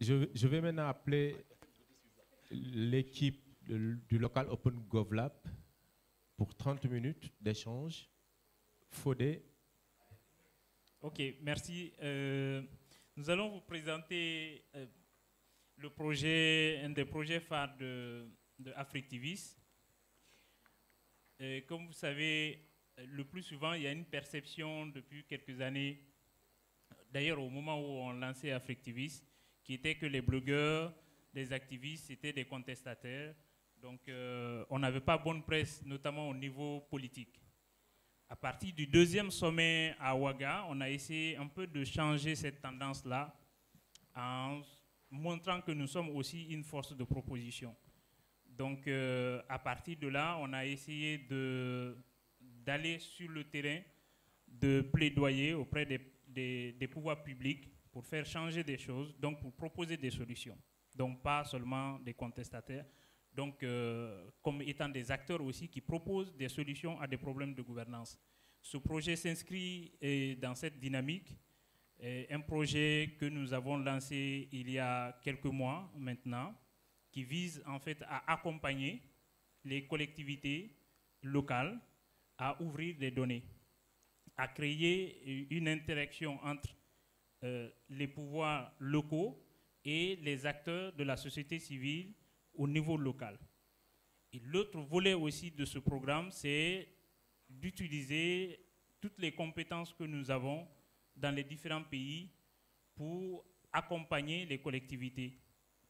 Je vais maintenant appeler l'équipe du local Open GovLab pour 30 minutes d'échange. Fodé. Ok, merci. Nous allons vous présenter le projet, un des projets phares de Africtivis. Comme vous savez, le plus souvent, il y a une perception depuis quelques années, d'ailleurs au moment où on lançait Africtivis, qui était que les blogueurs, les activistes étaient des contestataires. Donc on n'avait pas bonne presse, notamment au niveau politique. À partir du deuxième sommet à Ouaga, on a essayé un peu de changer cette tendance-là en montrant que nous sommes aussi une force de proposition. Donc, à partir de là, on a essayé d'aller sur le terrain, de plaidoyer auprès des pouvoirs publics pour faire changer des choses, donc pour proposer des solutions. Donc, pas seulement des contestataires, donc comme étant des acteurs aussi qui proposent des solutions à des problèmes de gouvernance. Ce projet s'inscrit dans cette dynamique, un projet que nous avons lancé il y a quelques mois maintenant, qui vise en fait à accompagner les collectivités locales à ouvrir des données, à créer une interaction entre les pouvoirs locaux et les acteurs de la société civile au niveau local. Et l'autre volet aussi de ce programme, c'est d'utiliser toutes les compétences que nous avons dans les différents pays pour accompagner les collectivités.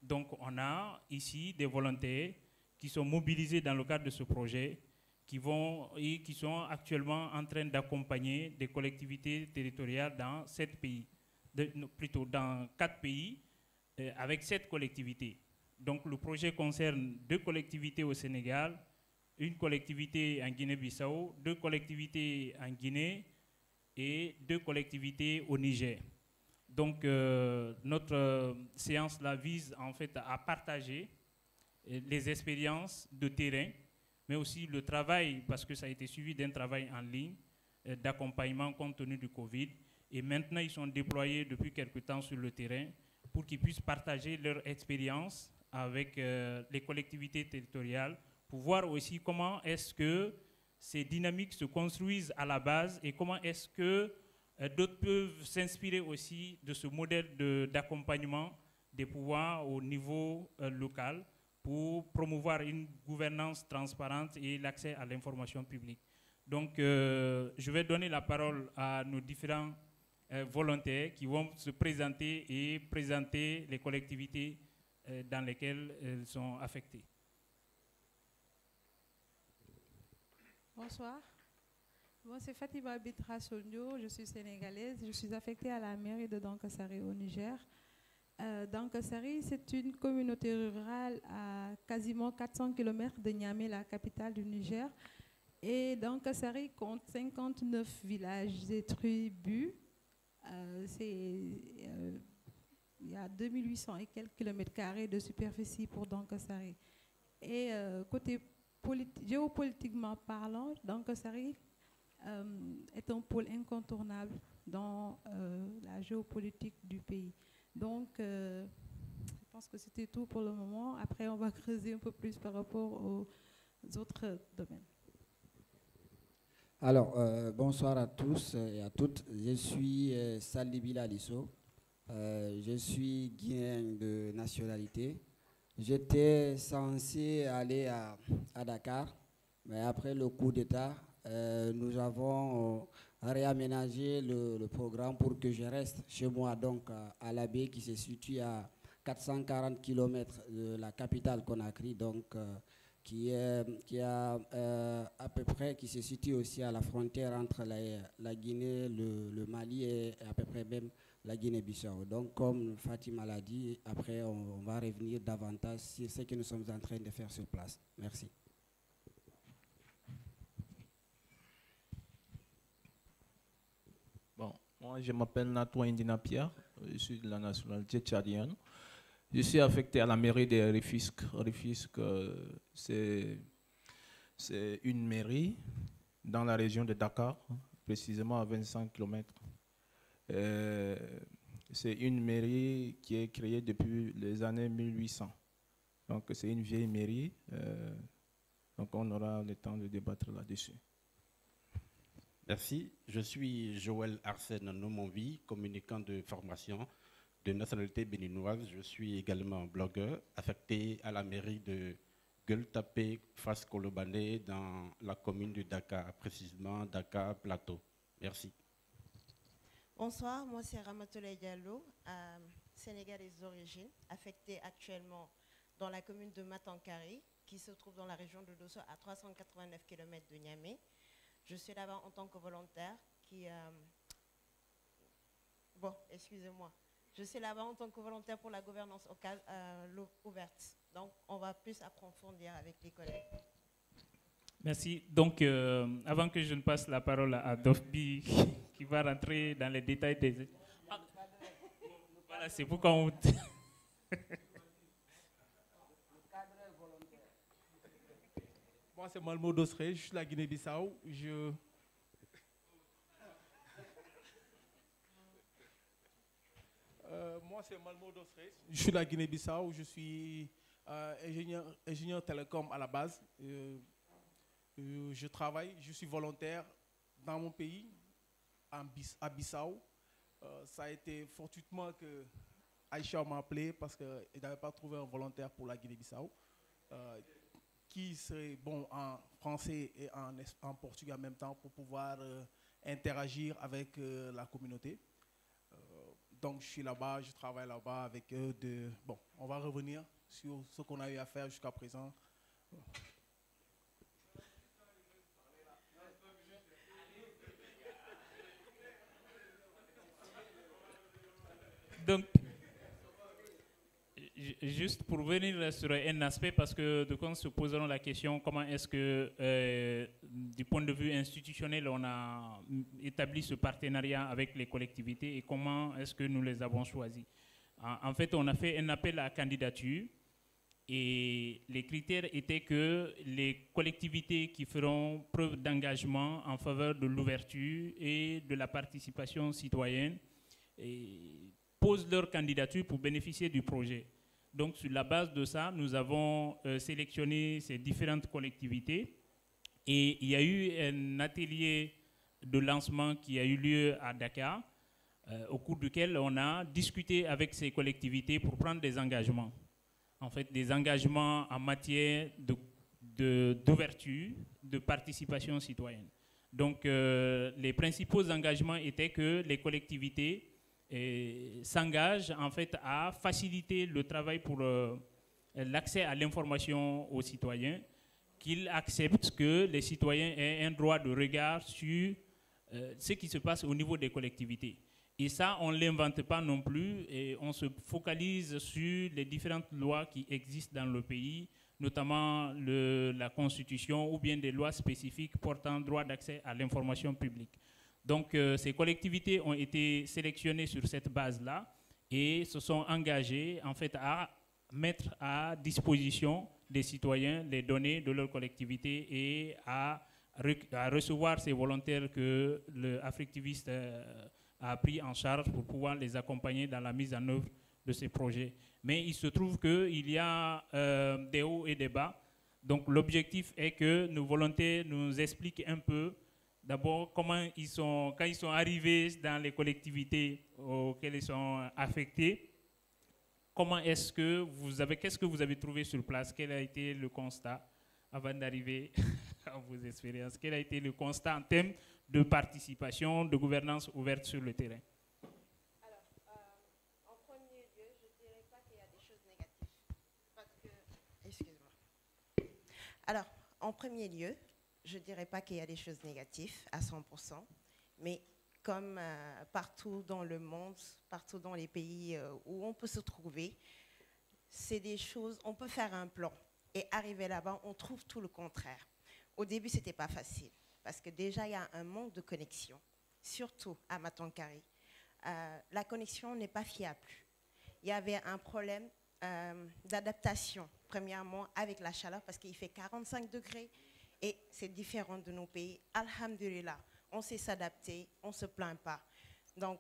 Donc on a ici des volontaires qui sont mobilisés dans le cadre de ce projet, qui sont actuellement en train d'accompagner des collectivités territoriales dans 7 pays, plutôt dans 4 pays, avec 7 collectivités. Donc le projet concerne 2 collectivités au Sénégal, une collectivité en Guinée-Bissau, 2 collectivités en Guinée et 2 collectivités au Niger. Donc notre séance là vise en fait à partager les expériences de terrain, mais aussi le travail, parce que ça a été suivi d'un travail en ligne d'accompagnement compte tenu du Covid. Et maintenant, ils sont déployés depuis quelque temps sur le terrain pour qu'ils puissent partager leur expérience avec les collectivités territoriales, pour voir aussi comment est-ce que ces dynamiques se construisent à la base et comment est-ce que d'autres peuvent s'inspirer aussi de ce modèle d'accompagnement des pouvoirs au niveau local pour promouvoir une gouvernance transparente et l'accès à l'information publique. Donc, je vais donner la parole à nos différents volontaires qui vont se présenter et présenter les collectivités dans lesquelles elles sont affectées. Bonsoir. Moi, c'est Fatima Bitra Sondio, je suis sénégalaise, je suis affectée à la mairie de Dankassari au Niger. Dankassari, c'est une communauté rurale à quasiment 400 km de Niamey, la capitale du Niger. Et Dankassari compte 59 villages et tribus. Il y a 2800 et quelques kilomètres carrés de superficie pour Dankassari. Et côté géopolitiquement parlant, Dankassari est un pôle incontournable dans la géopolitique du pays. Donc, je pense que c'était tout pour le moment. Après, on va creuser un peu plus par rapport aux autres domaines. Alors, bonsoir à tous et à toutes. Je suis Salibila Lisso. Je suis guinéen de nationalité. J'étais censé aller à Dakar, mais après le coup d'État, nous avons réaménagé le programme pour que je reste chez moi, donc à l'Abbé, qui se situe à 440 km de la capitale Conakry, donc qui se situe aussi à la frontière entre la Guinée, le Mali et à peu près même la Guinée-Bissau. Donc, comme Fatima l'a dit, après on va revenir davantage sur ce que nous sommes en train de faire sur place. Merci. Bon, moi je m'appelle Nato Indina Pierre, je suis de la nationalité tchadienne. Je suis affecté à la mairie de Rufisque. Rufisque, c'est une mairie dans la région de Dakar, précisément à 25 km. C'est une mairie qui est créée depuis les années 1800. Donc c'est une vieille mairie. Donc on aura le temps de débattre là-dessus. Merci. Je suis Joël Arsène Nomonvi, communicant de formation de nationalité béninoise. Je suis également blogueur affecté à la mairie de Gueule-Tapée, Fas-Kolobané, dans la commune de Dakar, précisément Dakar Plateau. Merci. Bonsoir, moi c'est Ramatoulaye Diallo, sénégalaise d'origine, affectée actuellement dans la commune de Matankari, qui se trouve dans la région de Dosso, à 389 km de Niamey. Je suis là-bas en tant que volontaire Je suis là-bas en tant que volontaire pour la gouvernance ouverte. Donc, on va plus approfondir avec les collègues. Merci. Donc, avant que je ne passe la parole à Dofbi, qui va rentrer dans les détails des... Ah, voilà, c'est pourquoi on... Moi, c'est Malmo Dosré, je suis de la Guinée-Bissau. Moi, c'est Malmo Dosré, je suis de la Guinée-Bissau. Je suis ingénieur télécom à la base. Je travaille, je suis volontaire dans mon pays, à Bissau. Ça a été fortuitement que Aïcha m'a appelé parce qu'il n'avait pas trouvé un volontaire pour la Guinée-Bissau. Qui serait bon en français et en portugais en même temps pour pouvoir interagir avec la communauté. Donc je suis là-bas, je travaille là-bas avec eux. Bon, on va revenir sur ce qu'on a eu à faire jusqu'à présent. Donc, juste pour venir sur un aspect, parce que de quand se poseront la question, comment est-ce que, du point de vue institutionnel, on a établi ce partenariat avec les collectivités et comment est-ce que nous les avons choisis. En fait, on a fait un appel à candidature et les critères étaient que les collectivités qui feront preuve d'engagement en faveur de l'ouverture et de la participation citoyenne posent leur candidature pour bénéficier du projet. Donc, sur la base de ça, nous avons sélectionné ces différentes collectivités et il y a eu un atelier de lancement qui a eu lieu à Dakar, au cours duquel on a discuté avec ces collectivités pour prendre des engagements. En fait, des engagements en matière d'ouverture, de participation citoyenne. Donc, les principaux engagements étaient que les collectivités s'engage en fait à faciliter le travail pour l'accès à l'information aux citoyens, qu'ils acceptent que les citoyens aient un droit de regard sur ce qui se passe au niveau des collectivités. Et ça, on ne l'invente pas non plus, et on se focalise sur les différentes lois qui existent dans le pays, notamment la Constitution ou bien des lois spécifiques portant droit d'accès à l'information publique. Donc, ces collectivités ont été sélectionnées sur cette base-là et se sont engagées en fait à mettre à disposition des citoyens les données de leur collectivité et à recevoir ces volontaires que le Africtivist a pris en charge pour pouvoir les accompagner dans la mise en œuvre de ces projets. Mais il se trouve qu'il y a des hauts et des bas. Donc, l'objectif est que nos volontaires nous expliquent un peu d'abord, quand ils sont arrivés dans les collectivités auxquelles ils sont affectés, qu'est-ce que vous avez trouvé sur place? Quel a été le constat avant d'arriver à vos expériences? Quel a été le constat en termes de participation, de gouvernance ouverte sur le terrain? Alors, en premier lieu, je ne dirais pas qu'il y a des choses négatives. Excuse-moi. Alors, en premier lieu, je ne dirais pas qu'il y a des choses négatives à 100%, mais comme partout dans le monde, partout dans les pays où on peut se trouver, c'est des choses, on peut faire un plan et arriver là-bas, on trouve tout le contraire. Au début, ce n'était pas facile parce que déjà, il y a un manque de connexion, surtout à Matankari. La connexion n'est pas fiable. Il y avait un problème d'adaptation, premièrement, avec la chaleur parce qu'il fait 45 degrés. Et c'est différent de nos pays. Alhamdulillah, on sait s'adapter, on ne se plaint pas. Donc,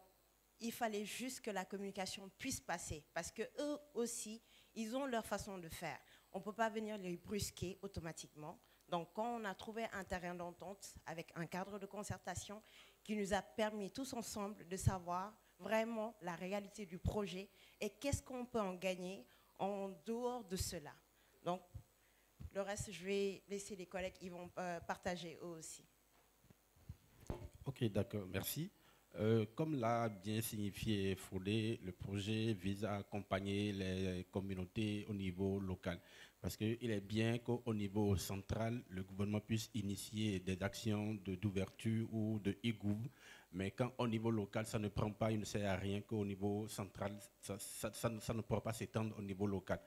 il fallait juste que la communication puisse passer, parce qu'eux aussi, ils ont leur façon de faire. On ne peut pas venir les brusquer automatiquement. Donc, quand on a trouvé un terrain d'entente avec un cadre de concertation qui nous a permis tous ensemble de savoir vraiment la réalité du projet et qu'est-ce qu'on peut en gagner en dehors de cela. Donc, le reste, je vais laisser les collègues, ils vont partager eux aussi. Ok, d'accord, merci. Comme l'a bien signifié Fodé, le projet vise à accompagner les communautés au niveau local. Parce qu'il est bien qu'au niveau central, le gouvernement puisse initier des actions d'ouverture ou de e-gouv, mais quand au niveau local, ça ne prend pas, il ne sert à rien qu'au niveau central, ça ne pourra pas s'étendre au niveau local.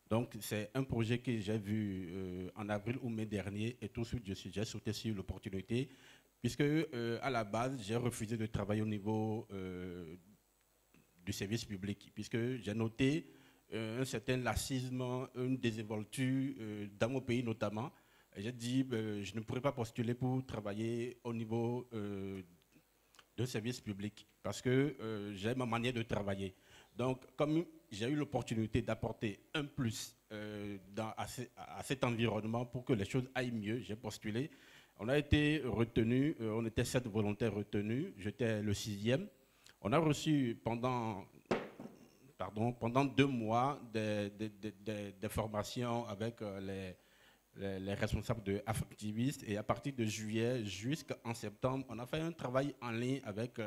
Donc, c'est un projet que j'ai vu en avril ou mai dernier, et tout de suite, j'ai sauté sur l'opportunité, puisque à la base, j'ai refusé de travailler au niveau du service public, puisque j'ai noté un certain lassisme, une désinvolture dans mon pays notamment. J'ai dit je ne pourrais pas postuler pour travailler au niveau d'un service public parce que j'ai ma manière de travailler. Donc, comme j'ai eu l'opportunité d'apporter un plus à cet environnement pour que les choses aillent mieux, j'ai postulé. On a été retenus, on était 7 volontaires retenus, j'étais le 6e. On a reçu pendant 2 mois des formations avec les responsables de Affectivistes, et à partir de juillet jusqu'en septembre, on a fait un travail en ligne avec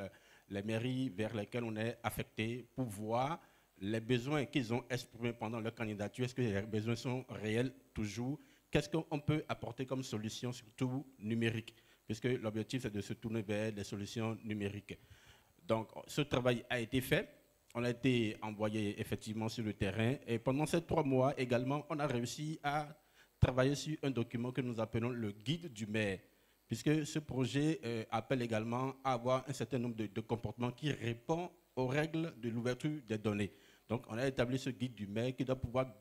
les mairies vers lesquelles on est affecté pour voir les besoins qu'ils ont exprimés pendant leur candidature. Est-ce que les besoins sont réels toujours? Qu'est-ce qu'on peut apporter comme solution, surtout numérique, puisque l'objectif c'est de se tourner vers des solutions numériques. Donc ce travail a été fait. On a été envoyé effectivement sur le terrain, et pendant ces 3 mois également, on a réussi à travailler sur un document que nous appelons le guide du maire, puisque ce projet appelle également à avoir un certain nombre de comportements qui répondent aux règles de l'ouverture des données. Donc on a établi ce guide du maire qui doit pouvoir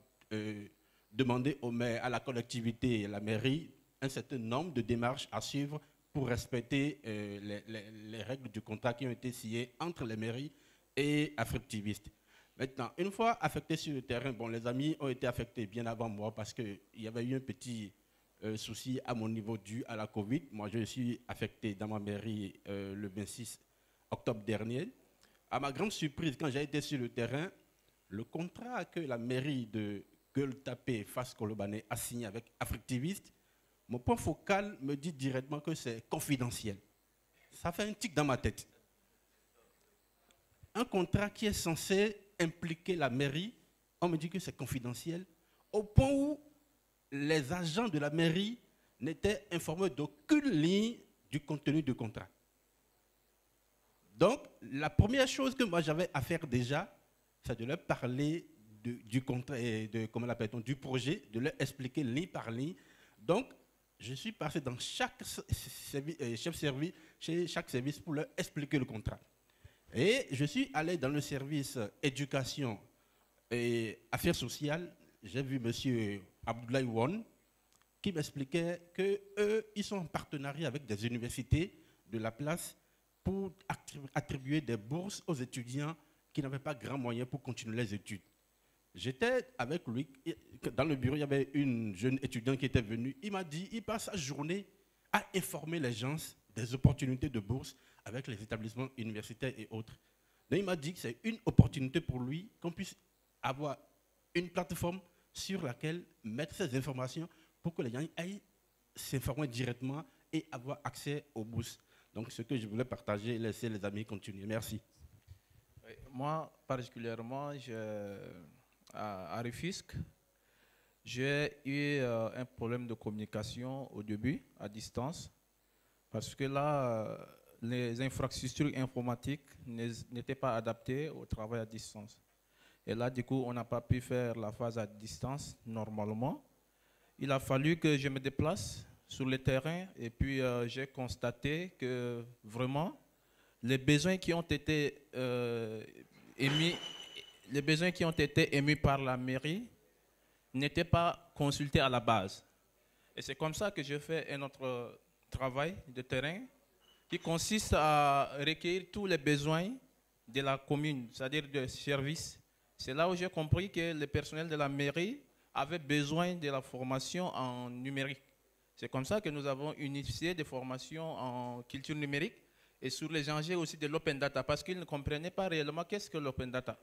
demander au maire, à la collectivité et à la mairie un certain nombre de démarches à suivre pour respecter les règles du contrat qui ont été signées entre les mairies et Affectivistes. Maintenant, une fois affectés sur le terrain, bon, les amis ont été affectés bien avant moi parce qu'il y avait eu un petit souci à mon niveau dû à la Covid. Moi, je suis affecté dans ma mairie le 26 octobre dernier. À ma grande surprise, quand j'ai été sur le terrain, le contrat que la mairie de Gueule-Tapée, Fass-Colobane a signé avec Affectivistes, mon point focal me dit directement que c'est confidentiel. Ça fait un tic dans ma tête. Un contrat qui est censé impliquer la mairie, on me dit que c'est confidentiel, au point où les agents de la mairie n'étaient informés d'aucune ligne du contenu du contrat. Donc, la première chose que moi j'avais à faire déjà, c'est de leur parler du contrat et comment l'appelle-t-on, du projet, de leur expliquer ligne par ligne. Donc, je suis passé dans chaque service, chez chaque service pour leur expliquer le contrat. Et je suis allé dans le service éducation et affaires sociales. J'ai vu M. Abdoulaye Won qui m'expliquait qu'eux, ils sont en partenariat avec des universités de la place pour attribuer des bourses aux étudiants qui n'avaient pas grand moyen pour continuer les études. J'étais avec lui, dans le bureau, il y avait une jeune étudiante qui était venue. Il m'a dit, il passe sa journée à informer les gens des opportunités de bourse avec les établissements universitaires et autres. Donc il m'a dit que c'est une opportunité pour lui qu'on puisse avoir une plateforme sur laquelle mettre ces informations pour que les gens aillent s'informer directement et avoir accès aux bourses. Donc ce que je voulais partager, laisser les amis continuer. Merci. Moi, particulièrement, à Rufisque, j'ai eu un problème de communication au début, à distance, parce que là, les infrastructures informatiques n'étaient pas adaptées au travail à distance. Et là, du coup, on n'a pas pu faire la phase à distance normalement. Il a fallu que je me déplace sur le terrain et puis j'ai constaté que vraiment, les besoins qui ont été émis par la mairie n'étaient pas consultés à la base. Et c'est comme ça que je fais un autre travail de terrain qui consiste à recueillir tous les besoins de la commune, c'est-à-dire de services. C'est là où j'ai compris que le personnel de la mairie avait besoin de la formation en numérique. C'est comme ça que nous avons initié des formations en culture numérique et sur les enjeux aussi de l'open data, parce qu'ils ne comprenaient pas réellement qu'est-ce que l'open data.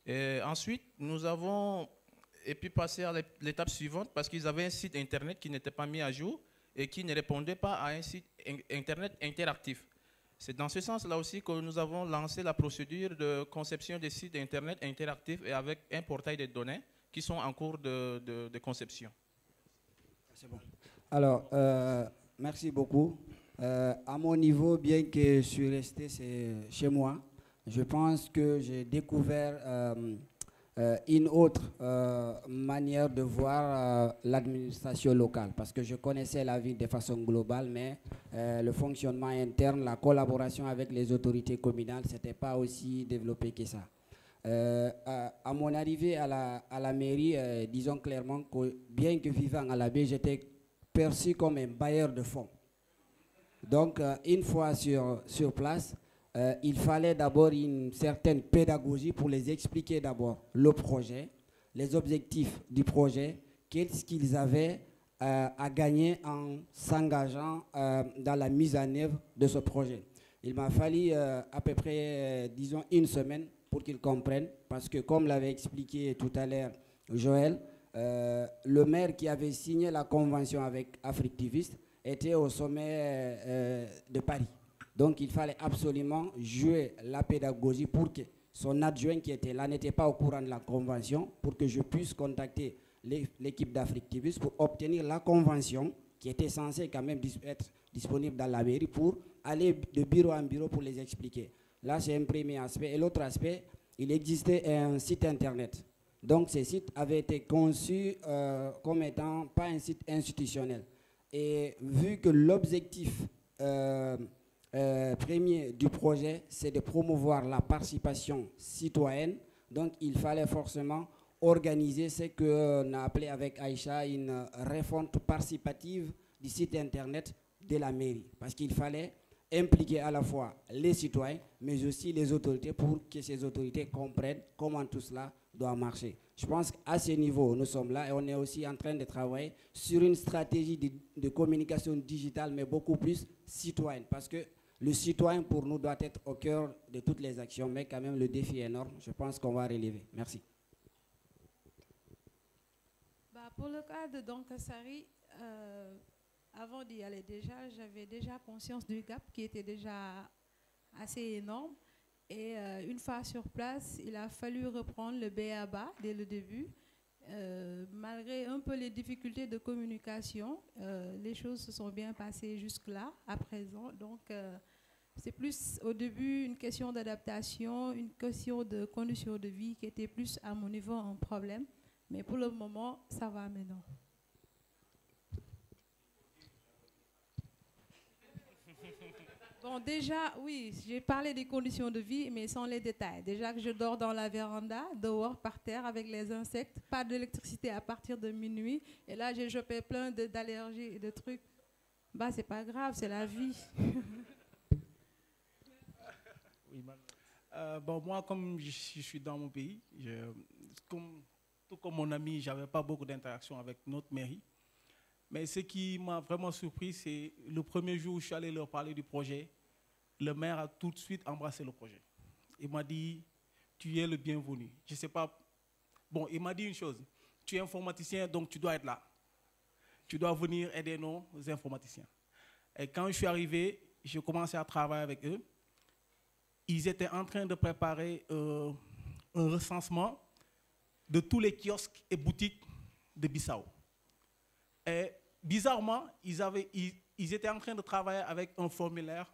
Et ensuite, nous avons pu passer à l'étape suivante, parce qu'ils avaient un site internet qui n'était pas mis à jour et qui ne répondait pas à un site internet interactif. C'est dans ce sens-là aussi que nous avons lancé la procédure de conception des sites internet interactifs et avec un portail de données qui sont en cours de conception. C'est bon. Alors, merci beaucoup. À mon niveau, bien que je suis resté chez moi, je pense que j'ai découvert une autre manière de voir l'administration locale, parce que je connaissais la ville de façon globale, mais le fonctionnement interne, la collaboration avec les autorités communales, ce n'était pas aussi développé que ça. À mon arrivée à la mairie, disons clairement que bien que vivant à la baie, j'étais perçu comme un bailleur de fonds. Donc, une fois sur place, il fallait d'abord une certaine pédagogie pour les expliquer d'abord le projet, les objectifs du projet, qu'est-ce qu'ils avaient à gagner en s'engageant dans la mise en œuvre de ce projet. Il m'a fallu à peu près, disons, une semaine pour qu'ils comprennent, parce que comme l'avait expliqué tout à l'heure Joël, le maire qui avait signé la convention avec Africtivist était au sommet de Paris. Donc il fallait absolument jouer la pédagogie pour que son adjoint qui était là n'était pas au courant de la convention, pour que je puisse contacter l'équipe d'Africtivist pour obtenir la convention qui était censée quand même être disponible dans la mairie, pour aller de bureau en bureau pour les expliquer. Là, c'est un premier aspect. Et l'autre aspect, il existait un site internet. Donc, ce site avait été conçu comme étant pas un site institutionnel. Et vu que l'objectif premier du projet, c'est de promouvoir la participation citoyenne, donc il fallait forcément organiser ce qu'on a appelé avec Aïcha une refonte participative du site internet de la mairie. Parce qu'il fallait impliquer à la fois les citoyens, mais aussi les autorités, pour que ces autorités comprennent comment tout cela doit marcher. Je pense qu'à ce niveau, nous sommes là et on est aussi en train de travailler sur une stratégie de communication digitale, mais beaucoup plus citoyenne. Parce que le citoyen, pour nous, doit être au cœur de toutes les actions, mais quand même, le défi est énorme. Je pense qu'on va relever. Merci. Pour le cas de Doncassari, avant d'y aller déjà, j'avais déjà conscience du gap qui était déjà assez énorme. Et une fois sur place, il a fallu reprendre le b.a.-ba dès le début. Malgré un peu les difficultés de communication, les choses se sont bien passées jusque-là, à présent. Donc, c'est plus au début une question d'adaptation, une question de conditions de vie qui était plus à mon niveau un problème. Mais pour le moment, ça va maintenant. Bon, déjà, oui, j'ai parlé des conditions de vie, mais sans les détails. Déjà que je dors dans la véranda, dehors, par terre, avec les insectes, pas d'électricité à partir de minuit. Et là, j'ai chopé plein d'allergies et de trucs. Bah, c'est pas grave, c'est la vie. Oui, bon, moi, comme je suis dans mon pays, tout comme mon ami, je n'avais pas beaucoup d'interaction avec notre mairie. Mais ce qui m'a vraiment surpris, c'est le premier jour où je suis allé leur parler du projet, le maire a tout de suite embrassé le projet. Il m'a dit, tu es le bienvenu. Je ne sais pas. Bon, il m'a dit une chose, tu es informaticien, donc tu dois être là. Tu dois venir aider nos informaticiens. Et quand je suis arrivé, j'ai commencé à travailler avec eux. Ils étaient en train de préparer un recensement de tous les kiosques et boutiques de Bissau. Et bizarrement, ils étaient en train de travailler avec un formulaire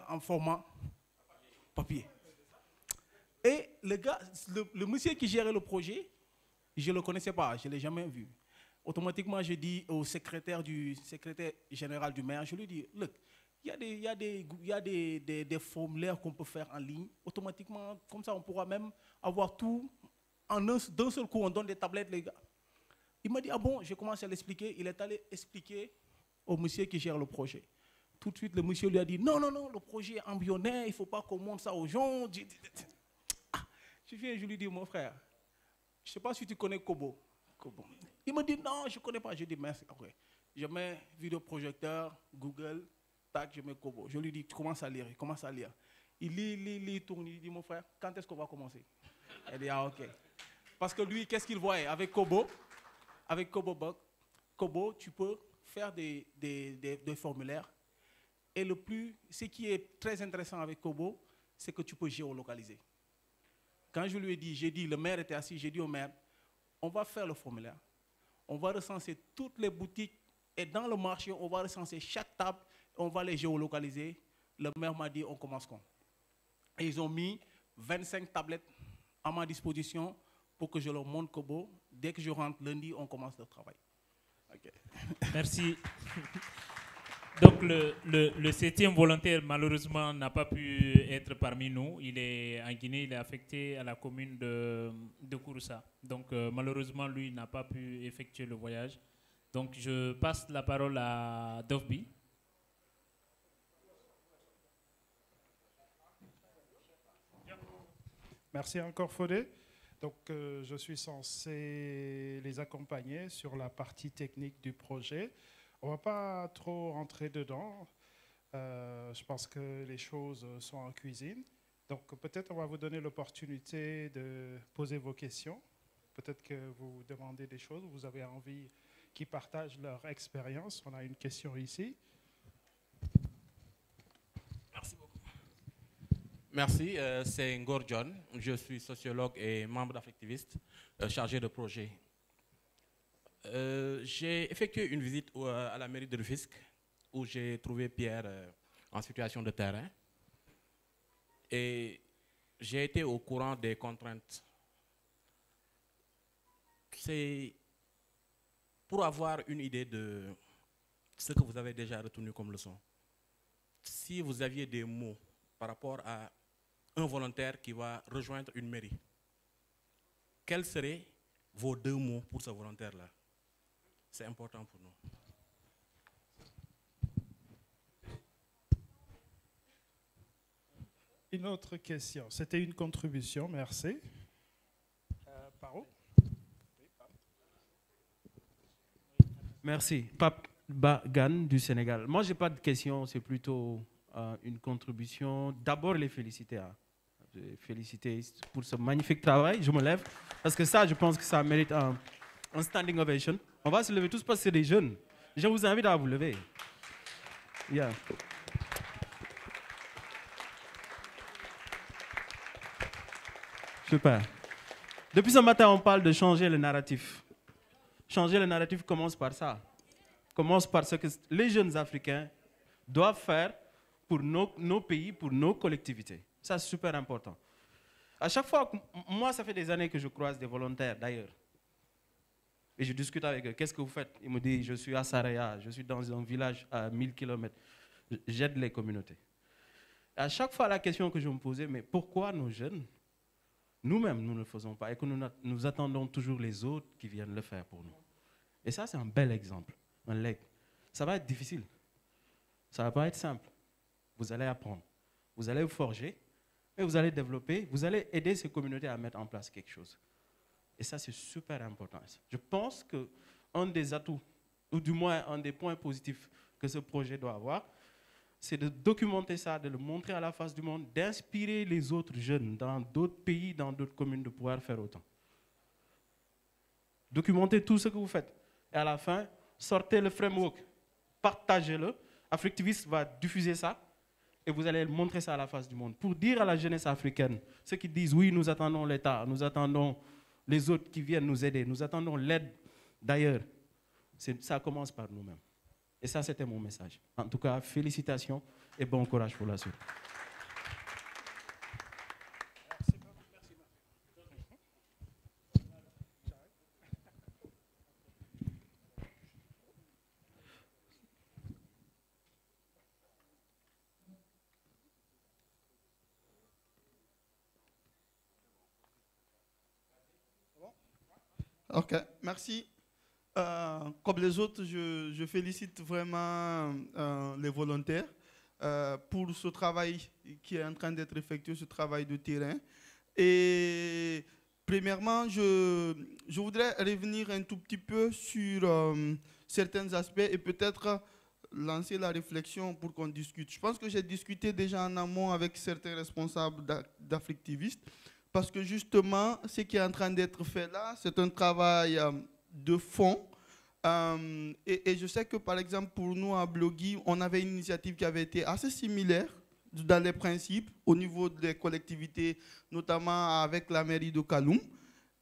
en format papier. Et le monsieur qui gérait le projet, je ne le connaissais pas, je ne l'ai jamais vu. Automatiquement, je dis au secrétaire général du maire, je lui dis, look, il y a des formulaires qu'on peut faire en ligne. Automatiquement, comme ça, on pourra même avoir tout d'un seul coup, on donne des tablettes, les gars. Il m'a dit, ah bon, j'ai commencé à l'expliquer. Il est allé expliquer au monsieur qui gère le projet. Tout de suite, le monsieur lui a dit, non, non, non, le projet est embryonnaire, il ne faut pas qu'on montre ça aux gens. Je viens, je lui dis, mon frère, je ne sais pas si tu connais Kobo. Il me dit, non, je ne connais pas. Je dis, merci. Okay. Je mets vidéoprojecteur, Google, tac, je mets Kobo. Je lui dis, tu commences à lire, il commence à lire. Il lit, il tourne, il dit, mon frère, quand est-ce qu'on va commencer? Elle dit, ah, ok. Parce que lui, qu'est-ce qu'il voyait avec Kobo? Avec Kobo, tu peux faire des formulaires. Et ce qui est très intéressant avec Kobo, c'est que tu peux géolocaliser. Quand je lui ai dit, le maire était assis, j'ai dit au maire, on va faire le formulaire. On va recenser toutes les boutiques et dans le marché, on va recenser chaque table, on va les géolocaliser. Le maire m'a dit, on commence quand? Et ils ont mis 25 tablettes à ma disposition pour que je leur montre Kobo. Dès que je rentre lundi, on commence le travail. Okay. Merci. Donc le 7e volontaire, malheureusement, n'a pas pu être parmi nous. Il est en Guinée, il est affecté à la commune de Kouroussa. Donc malheureusement, lui n'a pas pu effectuer le voyage. Donc je passe la parole à Dovby. Merci encore, Fodé. Donc, je suis censé les accompagner sur la partie technique du projet. On ne va pas trop rentrer dedans. Je pense que les choses sont en cuisine. Donc, peut-être on va vous donner l'opportunité de poser vos questions. Peut-être que vous demandez des choses, vous avez envie qu'ils partagent leur expérience. On a une question ici. Merci, c'est Ngor John. Je suis sociologue et membre d'Affectiviste, chargé de projet. J'ai effectué une visite à la mairie de Rufisque où j'ai trouvé Pierre en situation de terrain. Et j'ai été au courant des contraintes. C'est pour avoir une idée de ce que vous avez déjà retenu comme leçon. Si vous aviez des mots par rapport à un volontaire qui va rejoindre une mairie, quels seraient vos 2 mots pour ce volontaire-là? C'est important pour nous. Une autre question. C'était une contribution, merci. Paro? Merci. Pape Bagan du Sénégal. Moi, je n'ai pas de question, c'est plutôt une contribution. D'abord, les féliciter. Féliciter pour ce magnifique travail. Je me lève. Parce que ça, je pense que ça mérite un standing ovation. On va se lever tous parce que c'est des jeunes. Je vous invite à vous lever. Yeah. Super. Depuis ce matin, on parle de changer le narratif. Changer le narratif commence par ça. Commence par ce que les jeunes Africains doivent faire pour nos pays, pour nos collectivités. Ça, c'est super important. À chaque fois, moi, ça fait des années que je croise des volontaires, d'ailleurs. Et je discute avec eux. Qu'est-ce que vous faites? Ils me disent, je suis à Saraya, je suis dans un village à 1000 km. J'aide les communautés. Et à chaque fois, la question que je me posais, mais pourquoi nos jeunes, nous-mêmes, nous ne le faisons pas et que nous attendons toujours les autres qui viennent le faire pour nous? Et ça, c'est un bel exemple, un leg. Ça va être difficile. Ça ne va pas être simple. Vous allez apprendre. Vous allez vous forger. Et vous allez développer, vous allez aider ces communautés à mettre en place quelque chose. Et ça, c'est super important. Je pense qu'un des atouts, ou du moins un des points positifs que ce projet doit avoir, c'est de documenter ça, de le montrer à la face du monde, d'inspirer les autres jeunes dans d'autres pays, dans d'autres communes, de pouvoir faire autant. Documentez tout ce que vous faites. Et à la fin, sortez le framework, partagez-le. Affectiviste va diffuser ça. Et vous allez montrer ça à la face du monde. Pour dire à la jeunesse africaine, ceux qui disent, oui, nous attendons l'État, nous attendons les autres qui viennent nous aider, nous attendons l'aide d'ailleurs. Ça commence par nous-mêmes. Et ça, c'était mon message. En tout cas, félicitations et bon courage pour la suite. Ok, merci. Comme les autres, je félicite vraiment les volontaires pour ce travail qui est en train d'être effectué, ce travail de terrain. Et premièrement, je voudrais revenir un tout petit peu sur certains aspects et peut-être lancer la réflexion pour qu'on discute. Je pense que j'ai discuté déjà en amont avec certains responsables d'Africtivistes parce que justement, ce qui est en train d'être fait là, c'est un travail de fond. Et je sais que par exemple pour nous à Blogui, on avait une initiative qui avait été assez similaire dans les principes au niveau des collectivités, notamment avec la mairie de Kaloum.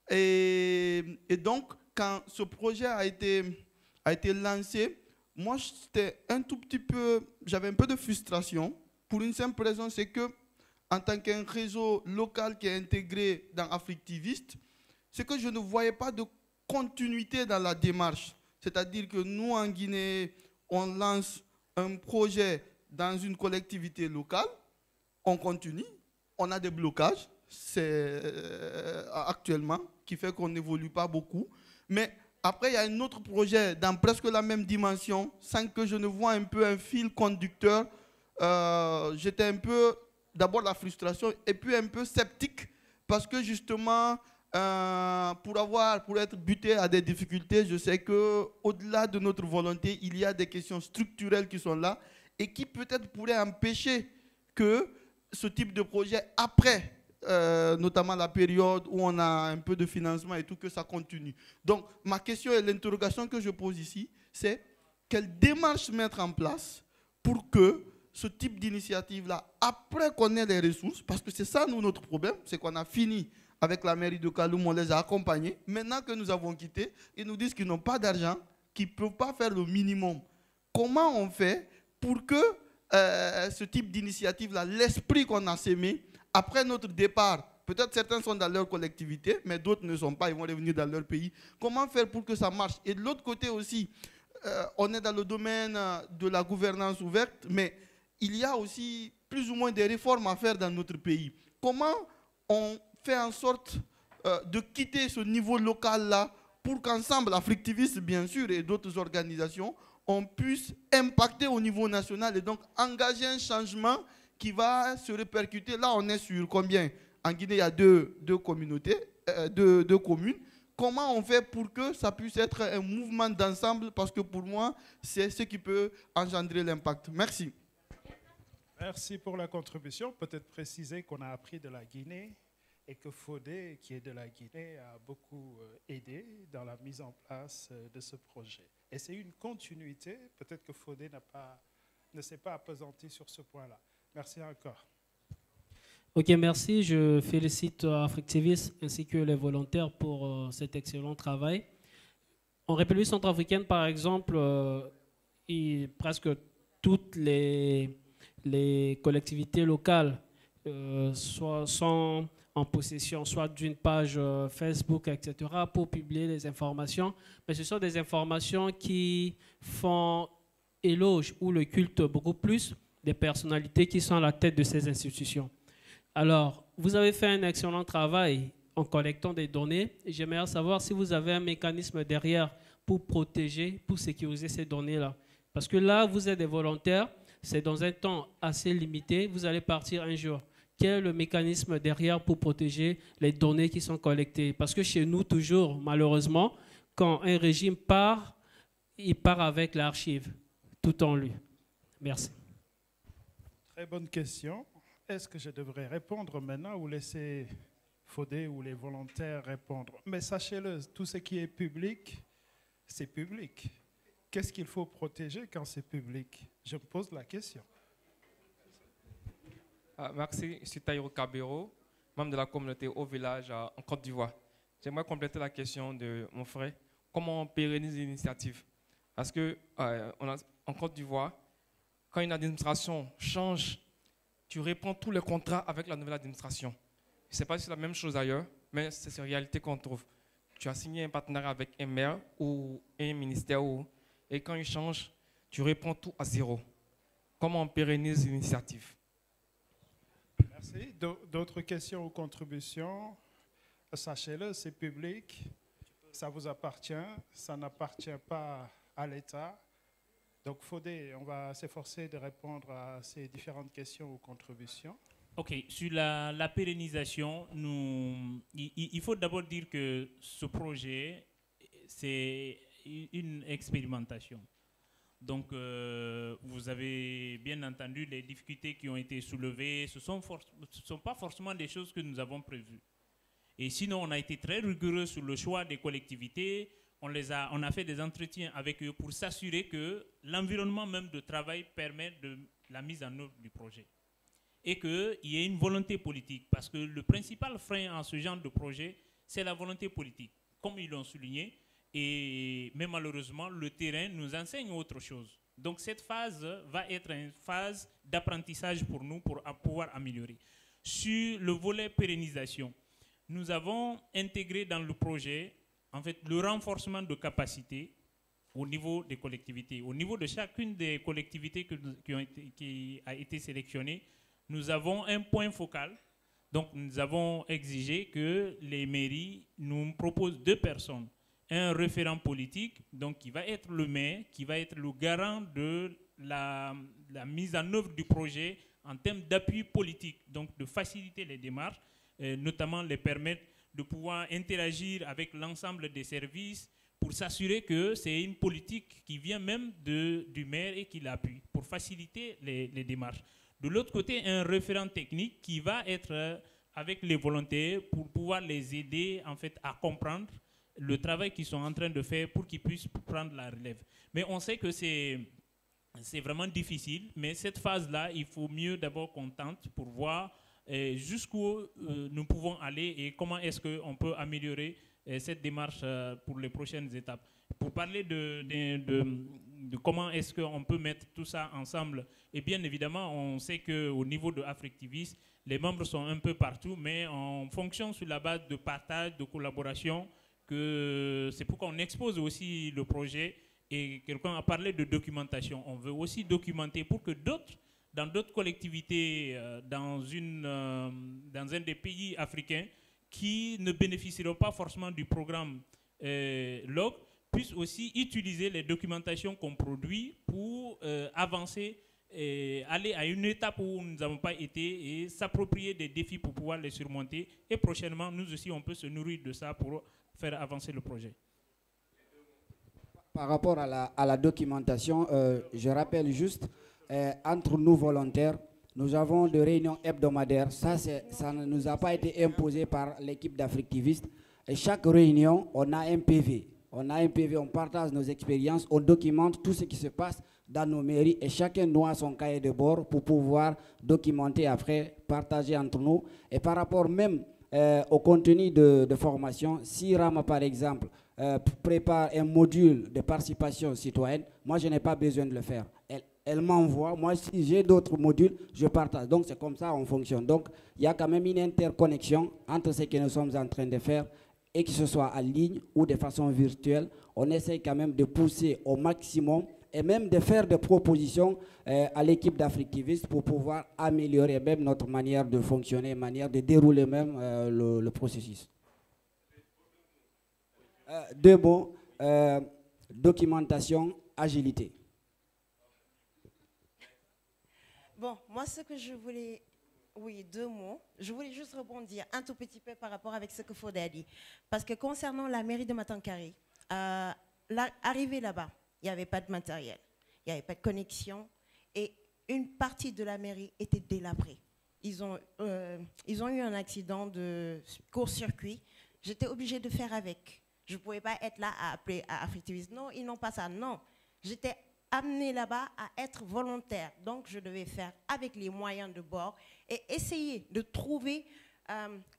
Et donc, quand ce projet a été lancé, moi, j'avais un peu de frustration pour une simple raison, c'est que en tant qu'un réseau local qui est intégré dans Africtiviste, c'est que je ne voyais pas de continuité dans la démarche. C'est-à-dire que nous, en Guinée, on lance un projet dans une collectivité locale, on continue, on a des blocages actuellement qui fait qu'on n'évolue pas beaucoup. Mais après, il y a un autre projet dans presque la même dimension, sans que je ne vois un peu un fil conducteur. J'étais un peu, d'abord la frustration, et puis un peu sceptique, parce que justement, pour être buté à des difficultés, je sais qu'au-delà de notre volonté, il y a des questions structurelles qui sont là et qui peut-être pourraient empêcher que ce type de projet, après, notamment la période où on a un peu de financement et tout, que ça continue. Donc, ma question et l'interrogation que je pose ici, c'est quelle démarche mettre en place pour que ce type d'initiative-là, après qu'on ait les ressources, parce que c'est ça, nous, notre problème, c'est qu'on a fini avec la mairie de Kaloum, on les a accompagnés. Maintenant que nous avons quitté, ils nous disent qu'ils n'ont pas d'argent, qu'ils ne peuvent pas faire le minimum. Comment on fait pour que ce type d'initiative-là, l'esprit qu'on a sémé, après notre départ, peut-être certains sont dans leur collectivité, mais d'autres ne sont pas, ils vont revenir dans leur pays. Comment faire pour que ça marche? Et de l'autre côté aussi, on est dans le domaine de la gouvernance ouverte, mais il y a aussi plus ou moins des réformes à faire dans notre pays. Comment on fait en sorte de quitter ce niveau local-là pour qu'ensemble, Africtivistes bien sûr et d'autres organisations, on puisse impacter au niveau national et donc engager un changement qui va se répercuter. Là, on est sur combien? En Guinée, il y a deux communautés, deux communes. Comment on fait pour que ça puisse être un mouvement d'ensemble? Parce que pour moi, c'est ce qui peut engendrer l'impact. Merci. Merci pour la contribution. Peut-être préciser qu'on a appris de la Guinée et que Fodé, qui est de la Guinée, a beaucoup aidé dans la mise en place de ce projet. Et c'est une continuité. Peut-être que Fodé ne s'est pas appesanti sur ce point-là. Merci encore. Ok, merci. Je félicite Africtivistes ainsi que les volontaires pour cet excellent travail. En République centrafricaine, par exemple, presque toutes les collectivités locales sont en possession soit d'une page Facebook, etc., pour publier les informations. Mais ce sont des informations qui font éloge ou le culte beaucoup plus des personnalités qui sont à la tête de ces institutions. Alors, vous avez fait un excellent travail en collectant des données. J'aimerais savoir si vous avez un mécanisme derrière pour protéger, pour sécuriser ces données-là. Parce que là, vous êtes des volontaires, c'est dans un temps assez limité, vous allez partir un jour. Quel est le mécanisme derrière pour protéger les données qui sont collectées? Parce que chez nous, toujours, malheureusement, quand un régime part, il part avec l'archive, tout en lui. Merci. Très bonne question. Est-ce que je devrais répondre maintenant ou laisser Fodé ou les volontaires répondre? Mais sachez-le, tout ce qui est public, c'est public. Qu'est-ce qu'il faut protéger quand c'est public? Je me pose la question. Merci, je suis Taïro Kabero, membre de la communauté au village en Côte d'Ivoire. J'aimerais compléter la question de mon frère. Comment on pérennise l'initiative? Parce que en Côte d'Ivoire, quand une administration change, tu reprends tous les contrats avec la nouvelle administration. Je ne sais pas si c'est la même chose ailleurs, mais c'est une réalité qu'on trouve. Tu as signé un partenariat avec un maire ou un ministère, et quand il change, tu reprends tout à zéro. Comment on pérennise l'initiative? Merci. D'autres questions ou contributions? Sachez-le, c'est public. ça vous appartient, ça n'appartient pas à l'État. Donc, Fodé, on va s'efforcer de répondre à ces différentes questions ou contributions. Ok, sur la pérennisation, il faut d'abord dire que ce projet, c'est une expérimentation. Donc, vous avez bien entendu les difficultés qui ont été soulevées. Ce ne sont pas forcément des choses que nous avons prévues. Et sinon, on a été très rigoureux sur le choix des collectivités. On a fait des entretiens avec eux pour s'assurer que l'environnement même de travail permet de la mise en œuvre du projet. Et qu'il y ait une volonté politique. Parce que le principal frein en ce genre de projet, c'est la volonté politique, comme ils l'ont souligné. Mais malheureusement, le terrain nous enseigne autre chose. Donc cette phase va être une phase d'apprentissage pour nous, pour pouvoir améliorer. Sur le volet pérennisation, nous avons intégré dans le projet en fait, le renforcement de capacité au niveau des collectivités. Au niveau de chacune des collectivités qui a été sélectionnée, nous avons un point focal. Donc nous avons exigé que les mairies nous proposent 2 personnes. Un référent politique, donc qui va être le maire, qui va être le garant de la mise en œuvre du projet en termes d'appui politique, donc de faciliter les démarches, notamment les permettre de pouvoir interagir avec l'ensemble des services pour s'assurer que c'est une politique qui vient même du maire et qui l'appuie pour faciliter les démarches. De l'autre côté, un référent technique qui va être avec les volontaires pour pouvoir les aider en fait, à comprendre le travail qu'ils sont en train de faire pour qu'ils puissent prendre la relève. Mais on sait que c'est vraiment difficile, mais cette phase-là, il faut mieux d'abord qu'on tente pour voir jusqu'où nous pouvons aller et comment est-ce qu'on peut améliorer cette démarche pour les prochaines étapes. Pour parler de comment est-ce qu'on peut mettre tout ça ensemble, et bien évidemment, on sait qu'au niveau de Africtivis, les membres sont un peu partout, mais on fonctionne sur la base de partage, de collaboration, que c'est pourquoi on expose aussi le projet. Et quelqu'un a parlé de documentation. On veut aussi documenter pour que d'autres, dans d'autres collectivités, dans un des pays africains, qui ne bénéficieront pas forcément du programme LOG, puissent aussi utiliser les documentations qu'on produit pour avancer et aller à une étape où nous n'avons pas été et s'approprier des défis pour pouvoir les surmonter. Et prochainement, nous aussi, on peut se nourrir de ça pour faire avancer le projet. Par rapport à la documentation, je rappelle juste, entre nous volontaires, nous avons des réunions hebdomadaires. Ça ne nous a pas été imposé par l'équipe d'Africtivistes. Et chaque réunion, on a un PV. On a un PV, on partage nos expériences, on documente tout ce qui se passe dans nos mairies et chacun doit son cahier de bord pour pouvoir documenter après, partager entre nous. Et par rapport même au contenu de formation, si Rama par exemple prépare un module de participation citoyenne, moi je n'ai pas besoin de le faire. Elle m'envoie, moi si j'ai d'autres modules, je partage. Donc c'est comme ça on fonctionne. Donc il y a quand même une interconnexion entre ce que nous sommes en train de faire et que ce soit en ligne ou de façon virtuelle. On essaie quand même de pousser au maximum et même de faire des propositions à l'équipe d'Africtivistes pour pouvoir améliorer même notre manière de fonctionner, manière de dérouler même le processus. 2 mots, documentation, agilité. Bon, moi ce que je voulais... Oui, 2 mots. Je voulais juste rebondir un tout petit peu par rapport avec ce que Fodé a dit. Parce que concernant la mairie de Matankari, arrivé là-bas, il n'y avait pas de matériel, il n'y avait pas de connexion et une partie de la mairie était délabrée. Ils ont eu un accident de court-circuit. J'étais obligée de faire avec. Je ne pouvais pas être là à appeler à Africtivis. Non, ils n'ont pas ça. Non, j'étais amenée là-bas à être volontaire. Donc, je devais faire avec les moyens de bord et essayer de trouver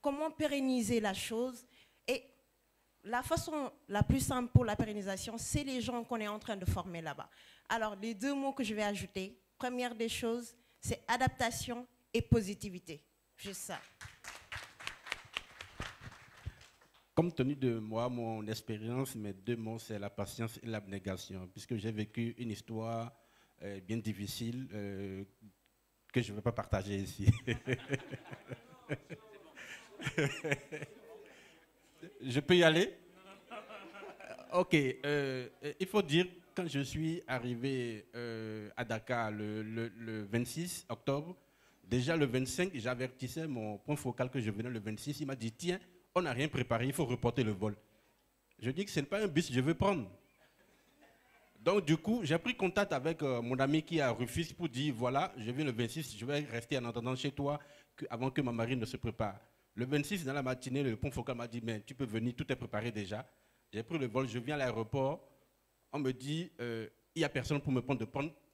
comment pérenniser la chose. Et la façon la plus simple pour la pérennisation, c'est les gens qu'on est en train de former là-bas. Alors, les 2 mots que je vais ajouter, première des choses, c'est adaptation et positivité. Juste ça. Compte tenu de moi, mon expérience, mes 2 mots, c'est la patience et l'abnégation, puisque j'ai vécu une histoire bien difficile que je ne vais pas partager ici. Je peux y aller? Ok, il faut dire, quand je suis arrivé à Dakar le 26 octobre, déjà le 25, j'avertissais mon point focal que je venais le 26. Il m'a dit, tiens, on n'a rien préparé, il faut reporter le vol. Je dis que ce n'est pas un bus que je veux prendre. Donc du coup, j'ai pris contact avec mon ami qui est à Rufisque pour dire, voilà, je viens le 26, je vais rester en attendant chez toi avant que ma marine ne se prépare. Le 26, dans la matinée, le point focal m'a dit, mais tu peux venir, tout est préparé déjà. J'ai pris le vol, je viens à l'aéroport, on me dit, il n'y a personne pour me prendre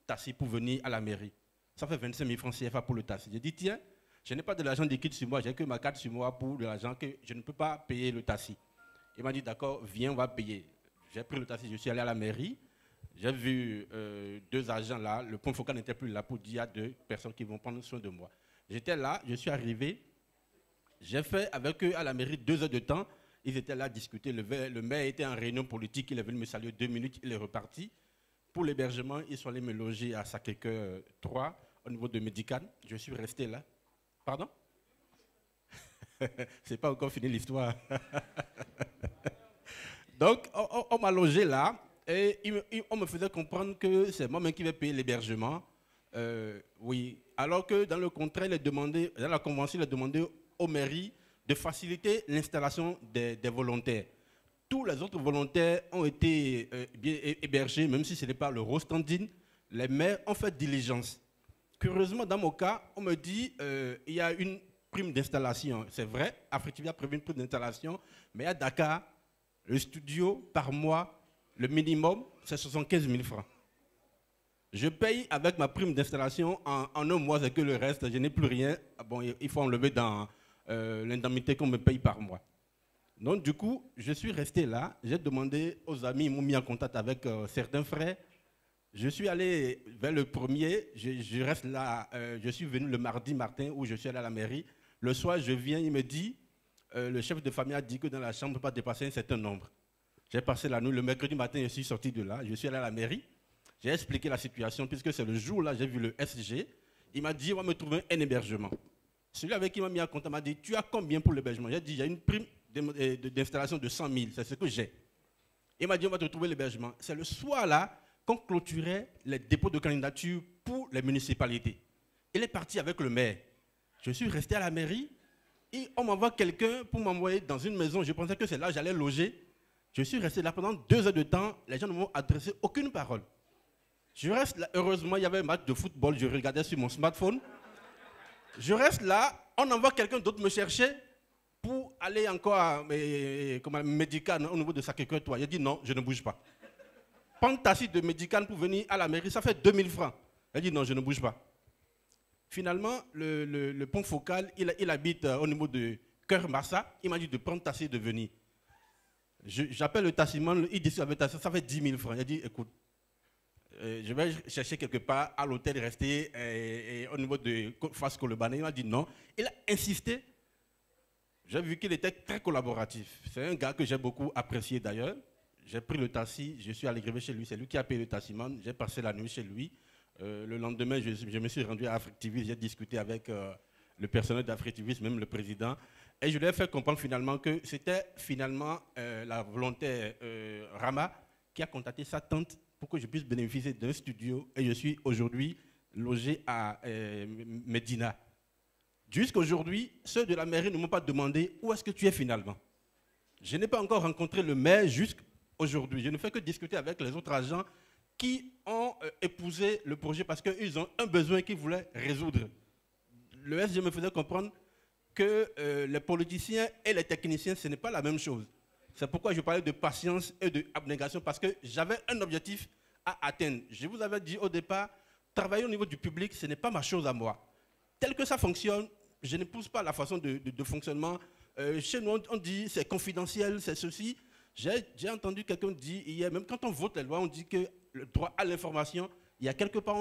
taxi pour venir à la mairie. Ça fait 25 000 francs CFA pour le taxi. J'ai dit, tiens, je n'ai pas de l'argent liquide sur moi, j'ai que ma carte sur moi pour de l'argent que je ne peux pas payer le taxi. Il m'a dit, d'accord, viens, on va payer. J'ai pris le taxi, je suis allé à la mairie. J'ai vu 2 agents là, le point focal n'était plus là pour dire il y a 2 personnes qui vont prendre soin de moi. J'étais là, je suis arrivé, j'ai fait avec eux à la mairie 2 heures de temps. Ils étaient là à discuter, le maire était en réunion politique, il est venu me saluer 2 minutes, il est reparti. Pour l'hébergement, ils sont allés me loger à Sacré-Cœur 3, au niveau de Médicane. Je suis resté là. Pardon? C'est pas encore fini l'histoire. Donc, on m'a logé là. Et on me faisait comprendre que c'est moi-même qui vais payer l'hébergement. Oui. Alors que dans le contrat, dans la convention, il a demandé aux mairies de faciliter l'installation des volontaires. Tous les autres volontaires ont été bien hébergés, même si ce n'est pas le rôle standing. Les maires ont fait diligence. Curieusement, dans mon cas, on me dit il y a une prime d'installation. C'est vrai, AfriTV a prévu une prime d'installation, mais à Dakar, le studio par mois, le minimum, c'est 75 000 francs. Je paye avec ma prime d'installation en un mois, c'est que le reste, je n'ai plus rien. Bon, il faut enlever dans l'indemnité qu'on me paye par mois. Donc, du coup, je suis resté là. J'ai demandé aux amis, ils m'ont mis en contact avec certains frères. Je suis allé vers le premier, je reste là. Je suis venu le mardi matin où je suis allé à la mairie. Le soir, je viens, il me dit, le chef de famille a dit que dans la chambre, on ne peut pas dépasser un certain nombre. J'ai passé la nuit. Le mercredi matin, je suis sorti de là. Je suis allé à la mairie. J'ai expliqué la situation, puisque c'est le jour-là, j'ai vu le SG. Il m'a dit, on va me trouver un hébergement. Celui avec qui m'a mis en contact m'a dit, tu as combien pour l'hébergement? J'ai dit, il y a une prime d'installation de 100 000. C'est ce que j'ai. Il m'a dit, on va te trouver l'hébergement. C'est le soir-là qu'on clôturait les dépôts de candidature pour les municipalités. Il est parti avec le maire. Je suis resté à la mairie. Et on m'envoie quelqu'un pour m'envoyer dans une maison. Je pensais que c'est là que j'allais loger. Je suis resté là pendant 2 heures de temps. Les gens ne m'ont adressé aucune parole. Je reste là. Heureusement, il y avait un match de football. Je regardais sur mon smartphone. Je reste là. On envoie quelqu'un d'autre me chercher pour aller encore à Médicane au niveau de Sacré-Cœur 3. Il a dit non, je ne bouge pas. Prendre taxi de Médicane pour venir à la mairie, ça fait 2000 francs. Il a dit non, je ne bouge pas. Finalement, le pont focal, il habite au niveau de Cœur-Massa. Il m'a dit de prendre taxi et de venir. J'appelle le taximan, il dit avec taxi, ça fait 10 000 francs. Il a dit, écoute, je vais chercher quelque part à l'hôtel, rester au niveau de Fas-Colobane. Il m'a dit non. Il a insisté. J'ai vu qu'il était très collaboratif. C'est un gars que j'ai beaucoup apprécié d'ailleurs. J'ai pris le taxi, je suis allé gréver chez lui. C'est lui qui a payé le taximan. J'ai passé la nuit chez lui. Le lendemain, je me suis rendu à AfriTV. J'ai discuté avec le personnel d'AfriTV, même le président. Et je lui ai fait comprendre finalement que c'était finalement la volonté Rama qui a contacté sa tante pour que je puisse bénéficier d'un studio. Et je suis aujourd'hui logé à Médina. Jusqu'aujourd'hui, ceux de la mairie ne m'ont pas demandé où est-ce que tu es finalement. Je n'ai pas encore rencontré le maire jusqu'aujourd'hui. Je ne fais que discuter avec les autres agents qui ont épousé le projet parce qu'ils ont un besoin qu'ils voulaient résoudre. Le SG me faisait comprendre que les politiciens et les techniciens, ce n'est pas la même chose. C'est pourquoi je parlais de patience et d'abnégation, parce que j'avais un objectif à atteindre. Je vous avais dit au départ, travailler au niveau du public, ce n'est pas ma chose à moi. Tel que ça fonctionne, je ne pousse pas la façon de fonctionnement. Chez nous, on dit c'est confidentiel, c'est ceci. J'ai entendu quelqu'un dire hier, même quand on vote les lois, on dit que le droit à l'information, il y a quelque part,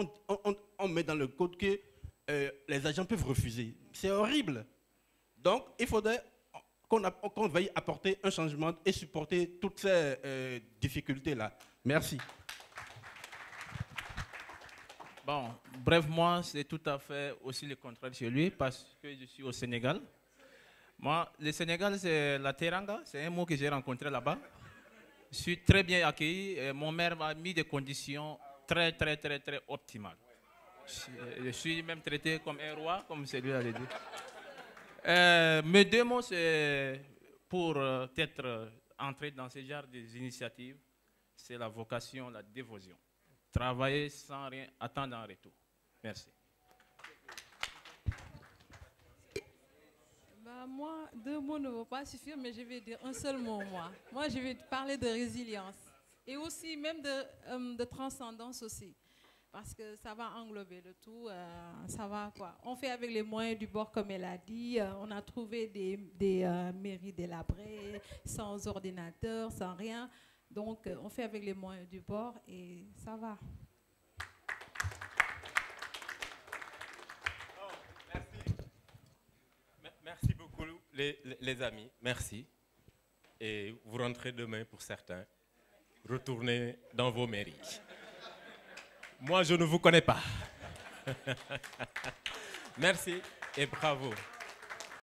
on met dans le code que les agents peuvent refuser. C'est horrible. Donc, il faudrait qu'on veuille apporter un changement et supporter toutes ces difficultés-là. Merci. Bon, bref, moi, c'est tout à fait aussi le contraire chez lui parce que je suis au Sénégal. Moi, le Sénégal, c'est la teranga, c'est un mot que j'ai rencontré là-bas. Je suis très bien accueilli. Et mon maire m'a mis des conditions très optimales. Je suis même traité comme un roi, comme celui l'a dit. Mes 2 mots, c'est pour peut-être entrer dans ce genre d'initiatives, c'est la vocation, la dévotion. Travailler sans rien attendre en retour. Merci. Moi, 2 mots ne vont pas suffire, mais je vais dire un seul mot, moi. Moi, je vais parler de résilience. Et aussi, même de transcendance aussi. Parce que ça va englober le tout. Ça va quoi. On fait avec les moyens du bord, comme elle a dit. On a trouvé des mairies délabrées, sans ordinateur, sans rien. Donc, on fait avec les moyens du bord et ça va. Merci beaucoup, les amis. Merci. Et vous rentrez demain pour certains. Retournez dans vos mairies. Moi, je ne vous connais pas. Merci et bravo.